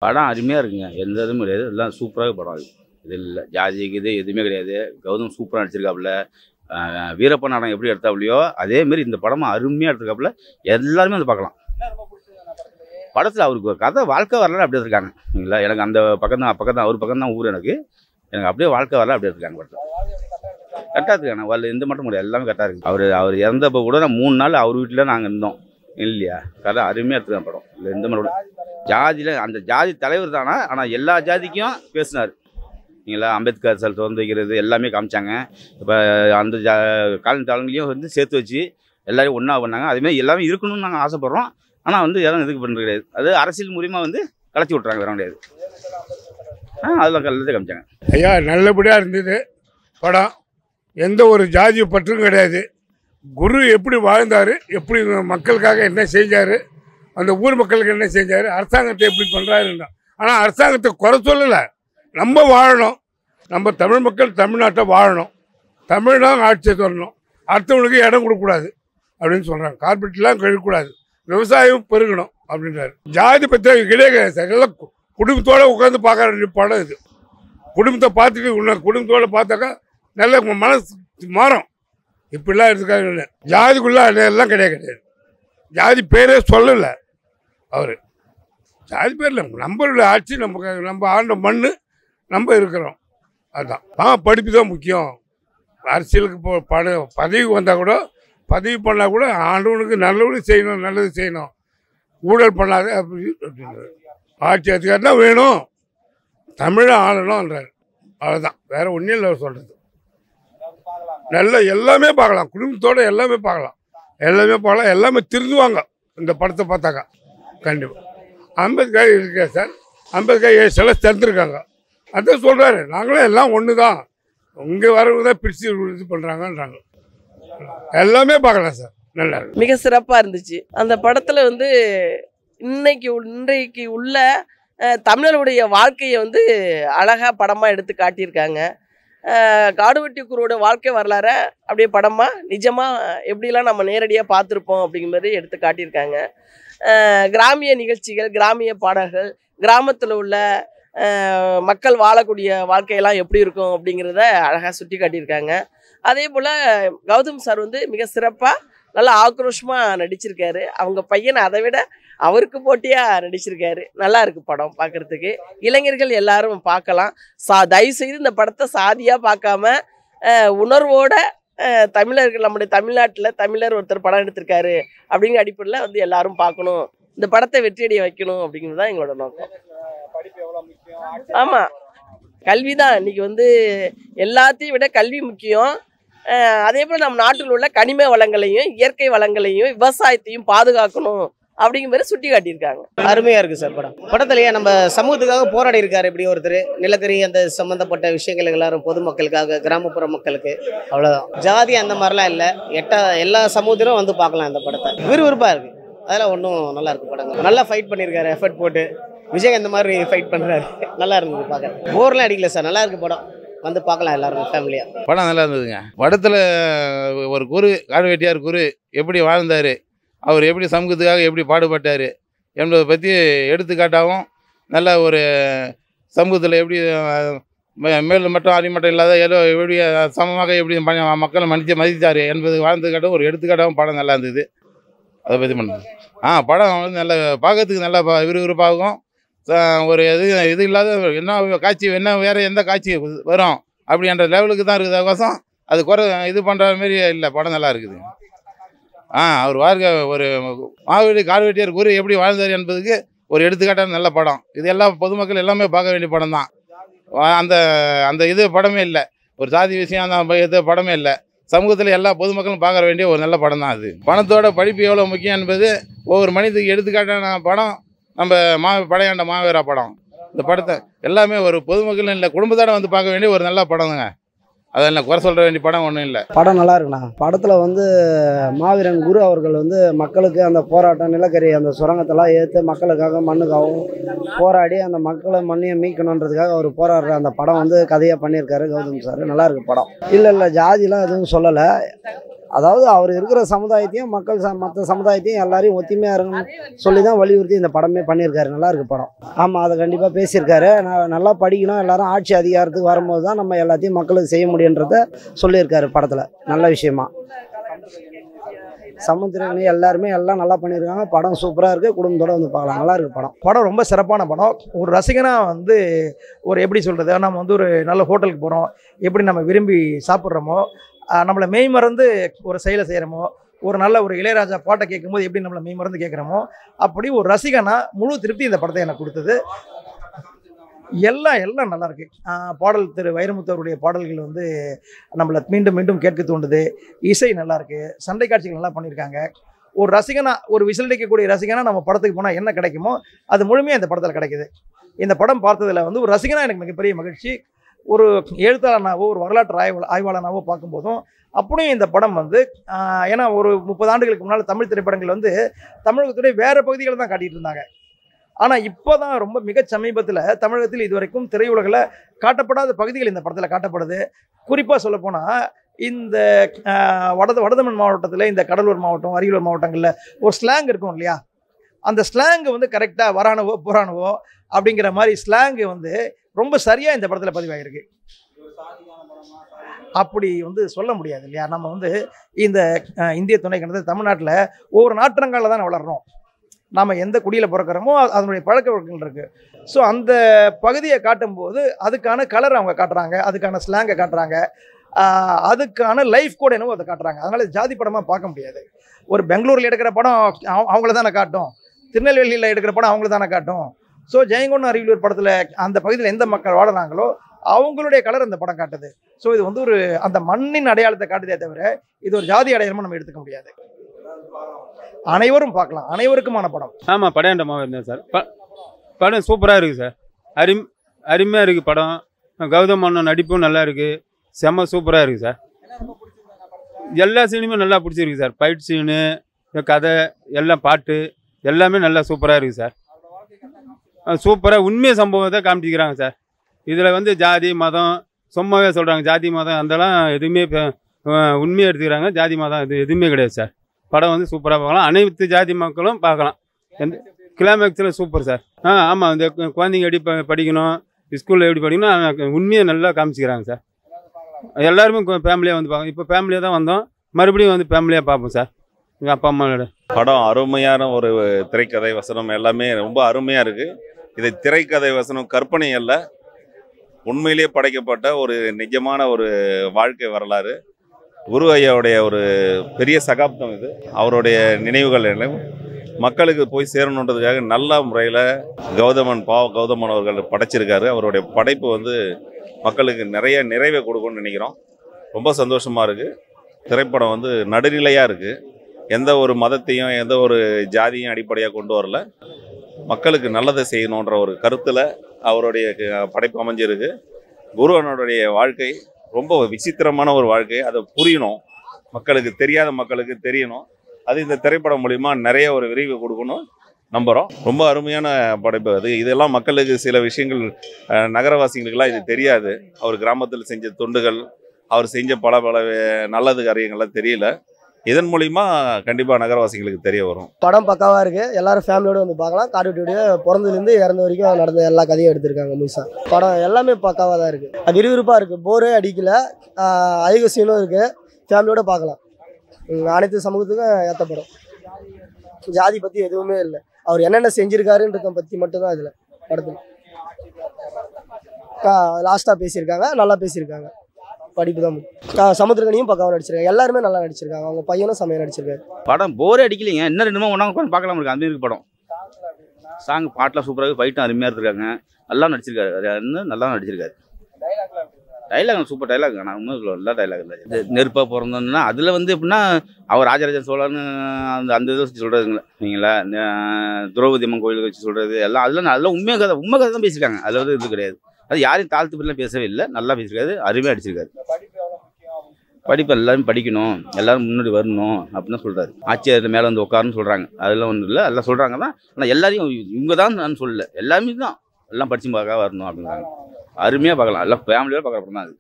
படம் அருமையாக இருக்குங்க. எந்த இதுவும் கிடையாது. எல்லாம் சூப்பராக படம் அது. இது இல்லை ஜாதிக்கு இது எதுவுமே கிடையாது. கௌதம் சூப்பராக நடிச்சிருக்காப்புல. வீரப்பன் நாடகம் எப்படி எடுத்தாப்புலையோ அதேமாரி இந்த படமும் அருமையாக எடுத்துருக்காப்புல. எல்லாருமே வந்து பார்க்கலாம். படத்தில் அவருக்கு கதை வாழ்க்கை வரலாறு அப்படியே இருக்காங்க இல்லைங்களா. எனக்கு அந்த பக்கம் தான் அவர் பக்கம் தான் ஊர். எனக்கு அப்படியே வாழ்க்கை வரலாறு அப்படியே இருக்காங்க. படத்தில் கரெக்டாக இருக்காங்க. வரல எந்த மட்டும் முடியாது. எல்லாமே கரெக்டாக இருக்குது. அவர் இறந்தப்போ கூட நான் 3 நாள் அவர் வீட்டில் நாங்கள் இருந்தோம் இல்லையா. கதை அருமையாக எடுத்துருக்காங்க படம். இல்லை எந்த மாதிரி ஜாதியில் அந்த ஜாதி தலைவர் தானே. ஆனால் எல்லா ஜாதிக்கும் பேசினார் இல்லைங்களா. அம்பேத்கர் சிலை திறந்து வைக்கிறது எல்லாமே காமிச்சாங்க. இப்போ அந்த காலனி தலைங்களையும் வந்து சேர்த்து வச்சு எல்லோரும் ஒன்றா பண்ணாங்க. அதுமாதிரி எல்லாமே இருக்கணும்னு நாங்கள் ஆசைப்பட்றோம். ஆனால் வந்து யாரும் இதுக்கு பண்ணுறது கிடையாது. அது அரசியல் மூலிமா வந்து கலைச்சி விட்றாங்க. வர முடியாது. அதெல்லாம் எல்லாத்தையும் காமிச்சாங்க. ஐயா நல்லபடியாக இருந்தது படம். எந்த ஒரு ஜாதி பற்றும் கிடையாது. குரு எப்படி வாழ்ந்தார், எப்படி மக்களுக்காக என்ன செஞ்சார், அந்த ஊர் மக்களுக்கு என்ன செஞ்சார், அரசாங்கத்தை எப்படி பண்ணுறாருன்னா. ஆனால் அரசாங்கத்தை குறை சொல்லலை. நம்ம வாழணும். நம்ம தமிழ் மக்கள் தமிழ்நாட்டை வாழணும். தமிழ்நாடு ஆட்சியை தொடரணும். அடுத்தவங்களுக்கு இடம் கொடுக்கக்கூடாது அப்படின்னு சொல்கிறாங்க. கார்பரேட்லாம் கழிக்கக்கூடாது. விவசாயம் பெருகணும் அப்படின்றாரு. ஜாதி பற்றி கிடையாது சார். எல்லாம் குடும்பத்தோடு உட்காந்து பார்க்க வேண்டிய படம் இது. குடும்பத்தை பார்த்துட்டு இன்னும் குடும்பத்தோடு பார்த்தாக்கா நல்ல மனசு மாறும். இப்படிலாம் எடுத்துக்காங்க. ஜாதிக்குள்ளே எல்லாம் கிடையாது. ஜாதி பேரே சொல்லலை அவர். ஜாதி பேரில் நம்மளுடைய ஆட்சி, நம்ம ஆண்ட மண், நம்ம இருக்கிறோம். அதுதான் படிப்பு தான் முக்கியம். அரசியலுக்கு பதவி வந்தால் கூட, பதவி பண்ணால் கூட ஆண்டவனுக்கு நல்லது செய்யணும், நல்லது செய்யணும். ஊழல் பண்ணாத அப்படின்னு ஆட்சி அதிகாரம் தான் வேணும். தமிழை ஆளணும்ன்றார். அவ்வளோதான். வேறு ஒன்றும் இல்லை சொல்கிறது. நல்ல எல்லாமே பார்க்கலாம். குடும்பத்தோடு எல்லாமே பார்க்கலாம். எல்லாமே திருந்துவாங்க இந்த படத்தை பார்த்தாக்கா. கண்டிப்பாக அம்பேத்கர் இருக்கா சார். அம்பேத்கர் சிலை திறந்துருக்காங்க. அதான் சொல்கிறாரு. நாங்களும் எல்லாம் ஒன்று தான். இங்கே வரவங்க தான் பிரித்து இது பண்ணுறாங்கன்றாங்க. எல்லாமே பார்க்கலாம் சார். நல்லா இருக்கு. மிக சிறப்பாக இருந்துச்சு. அந்த படத்தில் வந்து இன்றைக்கு உள்ள தமிழருடைய வாழ்க்கையை வந்து அழகாக படமாக எடுத்து காட்டியிருக்காங்க. காடுவெட்டி குருவோட வாழ்க்கை வரலாற அப்படியே படமாக நிஜமாக எப்படிலாம் நம்ம நேரடியாக பார்த்துருப்போம் அப்படிங்கிற மாதிரி எடுத்து காட்டியிருக்காங்க. கிராமிய நிகழ்ச்சிகள், கிராமிய பாடல்கள், கிராமத்தில் உள்ள மக்கள் வாழக்கூடிய வாழ்க்கையெல்லாம் எப்படி இருக்கும் அப்படிங்கிறத அழகாக சுட்டி காட்டியிருக்காங்க. அதே போல் கௌதம் சார் வந்து மிக சிறப்பாக நல்லா ஆக்ரோஷமாக நடிச்சிருக்காரு. அவங்க பையனை அதை விட அவருக்கு போட்டியாக நடிச்சிருக்காரு. நல்லா இருக்குது படம் பார்க்குறதுக்கு. இளைஞர்கள் எல்லாரும் பார்க்கலாம். தயவுசெய்து இந்த படத்தை சாதியாக பார்க்காம உணர்வோட தமிழர்கள், நம்முடைய தமிழ்நாட்டில் தமிழர் ஒருத்தர் படம் எடுத்திருக்காரு அப்படிங்கிற அடிப்படையில் வந்து எல்லாரும் பார்க்கணும். இந்த படத்தை வெற்றியடைய வைக்கணும் அப்படிங்கிறது தான் எங்களோட நோக்கம். ஆமாம், கல்வி தான் இன்றைக்கி வந்து எல்லாத்தையும் விட கல்வி முக்கியம். அதே போல் நம்ம நாட்டில் உள்ள கனிம வளங்களையும் இயற்கை வளங்களையும் விவசாயத்தையும் பாதுகாக்கணும் அப்படிங்கிற மாதிரி சுட்டி காட்டியிருக்காங்க. அருமையாக இருக்குது சார் படம். படத்துலையே நம்ம சமூகத்துக்காக போராடி இருக்காரு. இப்படி ஒருத்தர் நிலக்கரி அந்த சம்மந்தப்பட்ட விஷயங்கள் எல்லாரும் பொதுமக்களுக்காக, கிராமப்புற மக்களுக்கு. அவ்வளோதான். ஜாதி அந்த மாதிரிலாம் இல்லை. எல்லா சமூகத்திலும் வந்து பார்க்கலாம் இந்த படத்தை. விறுவிறுப்பாக இருக்குது. அதெல்லாம் ஒன்றும் நல்லா இருக்குது படங்கள். நல்லா ஃபைட் பண்ணியிருக்காரு, எஃபர்ட் போட்டு. விஜய் அந்த மாதிரி ஃபைட் பண்ணுறாரு. நல்லா இருந்தது பார்க்க. போர்லாம் அடிக்கல சார். நல்லா இருக்குது படம். வந்து பார்க்கலாம் எல்லாரும் ஃபேமிலியாக. படம் நல்லா இருந்ததுங்க. படத்தில் ஒரு குரு, காடுவெட்டியார் குரு எப்படி வாழ்ந்தார், அவர் எப்படி சமூகத்துக்காக எப்படி பாடுபட்டார் என்பதை பற்றி எடுத்துக்காட்டாகவும், நல்ல ஒரு சமூகத்தில் எப்படி மேல் மட்டும் அடிமட்டம் இல்லாத எப்படி சமமாக எப்படி மக்களை மதித்தார் என்பது வாழ்ந்ததுக்காட்டும் ஒரு எடுத்துக்காட்டாகவும் படம் நல்லா இருந்தது. அதை பற்றி பண்ணுறது. படம் வந்து நல்ல பார்க்கறதுக்கு நல்லா விறுவிறுப்பாகவும், ஒரு இது இல்லாத என்ன காட்சி என்ன வேறு எந்த காட்சி வரும் அப்படின்ற லெவலுக்கு தான் இருக்குது. அவகாசம் அது இது பண்ணுற மாரி இல்லை. படம் நல்லா இருக்குது. அவர் வாழ்க்கை ஒரு காடுவெட்டியார் குரு எப்படி வாழ்ந்தார் என்பதுக்கு ஒரு எடுத்துக்காட்டான நல்ல படம். இது எல்லா பொதுமக்கள் எல்லாமே பார்க்க வேண்டிய படம் தான். அந்த இது படமே இல்லை. ஒரு சாதி விஷயம் அந்த இது படமே இல்லை. சமூகத்தில் எல்லா பொதுமக்களும் பார்க்க வேண்டிய ஒரு நல்ல படம் தான் அது. பணத்தோட படிப்பு எவ்வளோ முக்கியம் என்பது ஒவ்வொரு மனிதனுக்கு எடுத்துக்காட்டான படம் நம்ம படையாண்ட மாவீரா படம். இந்த படத்தை எல்லாமே ஒரு பொதுமக்கள் இல்லை, குடும்பத்தோட வந்து பார்க்க வேண்டிய ஒரு நல்ல படம்ங்க. அதெல்லாம் குறை சொல்ற வேண்டிய படம் ஒன்றும் இல்லை. படம் நல்லா இருக்குண்ணா. படத்தில் வந்து மாவீரன் குரு அவர்கள் வந்து மக்களுக்கு அந்த போராட்டம், நிலக்கரி அந்த சுரங்கத்தெல்லாம் ஏற்று மக்களுக்காக மண்ணுக்காகவும் போராடி அந்த மக்களை மண்ணையை மீட்கணுன்றதுக்காக அவர் போராடுற அந்த படம் வந்து கதையாக பண்ணியிருக்காரு கௌதம் சார். நல்லா இருக்கு படம். இல்லை ஜாதிலாம் எதுவும் சொல்லலை. அதாவது அவர் இருக்கிற சமுதாயத்தையும் மற்ற சமுதாயத்தையும் எல்லாரையும் ஒத்துமையாக இருக்கணும்னு சொல்லி தான் வலியுறுத்தி இந்த படமே பண்ணியிருக்காரு. நல்லா இருக்கு படம். ஆமாம், அதை கண்டிப்பாக பேசியிருக்காரு. நல்லா படிக்கணும், எல்லாரும் ஆட்சி அதிகாரத்துக்கு வரும்போது தான் நம்ம எல்லாத்தையும் மக்களுக்கு செய்ய முடியுன்றத சொல்லியிருக்காரு படத்தில். நல்ல விஷயமா சமுத்திரக்கனி எல்லாருமே எல்லாம் நல்லா பண்ணியிருக்காங்க. படம் சூப்பராக இருக்குது. குடும்பத்தோடு வந்து பார்க்கலாம். நல்லா இருக்குது படம். படம் ரொம்ப சிறப்பான படம். ஒரு ரசிகனாக வந்து ஒரு எப்படி சொல்கிறது, நம்ம வந்து ஒரு நல்ல ஹோட்டலுக்கு போகிறோம், எப்படி நம்ம விரும்பி சாப்பிட்றோமோ, நம்மளை மெய் மறந்து ஒரு செயலை செய்கிறோமோ, ஒரு நல்ல ஒரு இளையராஜா பாட்டை கேட்கும்போது எப்படி நம்மளை மெய் மறந்து கேட்குறோமோ, அப்படி ஒரு ரசிகனா முழு திருப்தி இந்த படத்தை எனக்கு கொடுத்தது. எல்லாம் நல்லா இருக்கு. பாடல் திரு வைரமுத்து அவருடைய பாடல்கள் வந்து நம்மளை மீண்டும் மீண்டும் கேட்க தோண்டுது. இசை நல்லா இருக்கு. சண்டை காட்சிகள் நல்லா பண்ணியிருக்காங்க. ஒரு ரசிகனா, ஒரு விசிலடிக்கக்கூடிய ரசிகனா நம்ம படத்துக்கு போனால் என்ன கிடைக்குமோ அது முழுமையாக இந்த படத்தில் கிடைக்குது. இந்த படம் பார்த்ததில் வந்து ஒரு ரசிகனா எனக்கு மிகப்பெரிய மகிழ்ச்சி. ஒரு எழுத்தாளனாவோ ஒரு வரலாற்று ஆய்வாளனாவோ பார்க்கும்போதும் அப்படியும் இந்த படம் வந்து ஏன்னா ஒரு 30 ஆண்டுகளுக்கு முன்னால் தமிழ் திரைப்படங்கள் வந்து தமிழகத்துடைய வேறு பகுதிகளை தான் காட்டிகிட்டு இருந்தாங்க. ஆனால் இப்போ தான் ரொம்ப மிக சமீபத்தில் தமிழகத்தில் இதுவரைக்கும் திரையுலகில் காட்டப்படாத பகுதிகள் இந்த படத்தில் காட்டப்படுது. குறிப்பாக சொல்லப்போனால் இந்த வடதமிழ் மாவட்டத்தில், இந்த கடலூர் மாவட்டம், அரியலூர் மாவட்டங்களில் ஒரு ஸ்லாங் இருக்கும் இல்லையா, அந்த ஸ்லாங்கு வந்து கரெக்டாக வரானவோ புறானவோ அப்படிங்கிற மாதிரி ஸ்லாங்கு வந்து ரொம்ப சரியாக இந்த படத்தில் பதிவாகிருக்கு. அப்படி வந்து சொல்ல முடியாது இல்லையா. நம்ம வந்து இந்த இந்திய துணைக்கண்டத்தில் தமிழ்நாட்டில் ஒவ்வொரு நாற்றங்காலில் தான் வளர்கிறோம். நாம் எந்த குடியில் பிறக்கிறோமோ அதனுடைய பழக்க வழக்கங்கள் இருக்குது. ஸோ அந்த பகுதியை காட்டும்போது அதுக்கான கலர் அவங்க காட்டுறாங்க, அதுக்கான ஸ்லாங்கை காட்டுறாங்க, அதுக்கான லைஃப் கூட என்னவோ அதை காட்டுறாங்க. அதனால் ஜாதி படமாக பார்க்க முடியாது. ஒரு பெங்களூரில் எடுக்கிற படம் அவங்கள தானே காட்டும், திருநெல்வேலியில் எடுக்கிற படம் அவங்கள தானே காட்டும். ஸோ ஜெயங்கொண்டம் அரியலூர் படத்தில் அந்த பகுதியில் எந்த மக்கள் வாடுறாங்களோ அவங்களுடைய கலர் அந்த படம் காட்டுது. ஸோ இது வந்து ஒரு அந்த மண்ணின் அடையாளத்தை காட்டுதே தவிர இது ஒரு ஜாதி அடையாளமாக நம்ம எடுத்துக்க முடியாது. அனைவரும் பார்க்கலாம், அனைவருக்குமான படம். ஆமாம், படையாண்டமாக இருந்தேன் சார். படம் சூப்பராக இருக்குது சார். அருமையாக இருக்குது படம். கௌதம் அண்ணன் நடிப்பும் நல்லா இருக்குது. செம்ம சூப்பராக இருக்குது சார். எல்லா சீனுமே நல்லா பிடிச்சிருக்கு சார். ஃபைட் சீனு, கதை, எல்லாம் பாட்டு எல்லாமே நல்லா சூப்பராக இருக்குது சார். சூப்பராக உண்மையை சம்பவத்தை காமிச்சிக்கிறாங்க சார். இதில் வந்து ஜாதி மதம் சும்மாவே சொல்கிறாங்க. ஜாதி மதம் அதெல்லாம் எதுவுமே உண்மையை எடுத்துக்கிறாங்க. ஜாதி மதம் இது எதுவுமே கிடையாது சார். படம் வந்து சூப்பராக பார்க்கலாம். அனைத்து ஜாதி மக்களும் பார்க்கலாம். எந்த கிளைமேக்ஸில் சூப்பர் சார். ஆமாம், இந்த குழந்தைங்க எப்படி படிக்கணும், ஸ்கூலில் எப்படி படிக்கணும், உண்மையை நல்லா காமிச்சிக்கிறாங்க சார். எல்லாருமே ஃபேமிலியாக வந்து பார்க்கணும். இப்போ ஃபேமிலியாக தான் வந்தோம், மறுபடியும் வந்து ஃபேமிலியாக பார்ப்போம் சார். எங்கள் அப்பா அம்மாவோட படம் அருமையான ஒரு திரைக்கதை வசனம் எல்லாமே ரொம்ப அருமையாக இருக்குது. இது திரைக்கதை வசனம் கற்பனை அல்ல, உண்மையிலேயே படைக்கப்பட்ட ஒரு நிஜமான ஒரு வாழ்க்கை வரலாறு. குரு ஐயாவுடைய ஒரு பெரிய சகாப்தம் இது. அவருடைய நினைவுகள் எல்லாம் மக்களுக்கு போய் சேரணுன்றதுக்காக நல்ல முறையில் கௌதமன் அவர்கள் படைச்சிருக்காரு. அவருடைய படைப்பு வந்து மக்களுக்கு நிறைய நிறைவை கொடுக்கும்னு நினைக்கிறோம். ரொம்ப சந்தோஷமாக இருக்குது. திரைப்படம் வந்து நடுநிலையாக இருக்குது. எந்த ஒரு மதத்தையும் எந்த ஒரு ஜாதியும் அடிப்படையாக கொண்டு வரல. மக்களுக்கு நல்லதை செய்யணுன்ற ஒரு கருத்தில் அவருடைய படைப்பு அமைஞ்சிருக்கு. குரு அண்ணனுடைய வாழ்க்கை ரொம்ப விசித்திரமான ஒரு வாழ்க்கை. அதை புரியணும், மக்களுக்கு தெரியாத மக்களுக்கு தெரியணும். அது இந்த திரைப்படம் மூலிமா நிறைய ஒரு விரிவு கொடுக்கணும் நம்புகிறோம். ரொம்ப அருமையான படைப்பு அது. இதெல்லாம் மக்களுக்கு சில விஷயங்கள் நகரவாசிகளுக்கெல்லாம் இது தெரியாது. அவர் கிராமத்தில் செஞ்ச தொண்டுகள், அவர் செஞ்ச பல நல்லது காரியங்கள்லாம் தெரியல. இதன் மூலிமா கண்டிப்பாக நகரவாசிகளுக்கு தெரிய வரும். படம் பக்காவாக இருக்குது. எல்லாரும் ஃபேமிலியோடு வந்து பார்க்கலாம். காட்டுடைய பிறந்ததுலேருந்து இறந்த வரைக்கும் நடந்த எல்லா கதையும் எடுத்திருக்காங்க முழுசாக. படம் எல்லாமே பக்காவாக தான் இருக்குது. அது விறுவிறுப்பாக இருக்குது, போரே அடிக்கல. அதிக சீனும் இருக்குது, ஃபேமிலியோடு பார்க்கலாம். அனைத்து சமூகத்துக்கும் ஏற்ற படம். ஜாதி பற்றி எதுவுமே இல்லை. அவர் என்னென்ன செஞ்சுருக்காருன்றதை பற்றி மட்டும்தான் இதில் படத்தில் லாஸ்ட்டாக பேசியிருக்காங்க. நல்லா பேசியிருக்காங்க. படிப்பு தான். சமுத்திரக்கனியும் பக்காவாக நடிச்சிருக்காங்க. எல்லாருமே நல்லா நடிச்சிருக்காங்க. அவங்க பையனும் செம்மையாக நடிச்சிருக்காரு. படம் போரே அடிக்கலைங்க. இன்னும் 2 ஒன்றா உட்காந்து பார்க்கலாம் இருக்கு. அந்த மாதிரி படம். சாங் பாட்டெலாம் சூப்பராக, ஃபைட்டும் அருமையாக இருந்திருக்காங்க. நல்லா நடிச்சிருக்காரு. இன்னும் நல்லா நடிச்சிருக்காரு. Dialogue super dialogue. நான் இன்னும் சொல்ல எல்லா டைலாக் இல்லை. இது நெருப்பாக பிறந்தோன்னா அதில் வந்து எப்படின்னா அவர் ராஜராஜன் சோழன்னு அந்த இதை வச்சு சொல்கிறதுங்களா நீங்களா, திரௌபதி அம்மன் கோயிலுக்கு வச்சு சொல்கிறது எல்லாம் அதெல்லாம் உண்மை கதை தான் பேசியிருக்காங்க. அதில் வந்து இது கிடையாது. அது யாரையும் தாழ்த்து பிள்ளை பேசவே இல்லை. நல்லா பேசியிருக்காரு, அருமையாக அடிச்சிருக்காரு. படிப்பு எல்லாரும் படிக்கணும், எல்லாரும் முன்னாடி வரணும் அப்படின்னு சொல்கிறாரு. ஆட்சியர் மேலே வந்து உட்காருன்னு சொல்கிறாங்க. அதெல்லாம் ஒன்றும் இல்லை, எல்லாம் சொல்கிறாங்க தான். ஆனால் எல்லாரையும் இவங்க தான் நான் சொல்லலை, எல்லாருமே தான் எல்லாம் படித்து பார்க்க வரணும் அப்படிங்கிறாங்க. அருமையாக பார்க்கலாம். எல்லாம் ஃபேமிலியோடு பார்க்குற படம் தான் அது.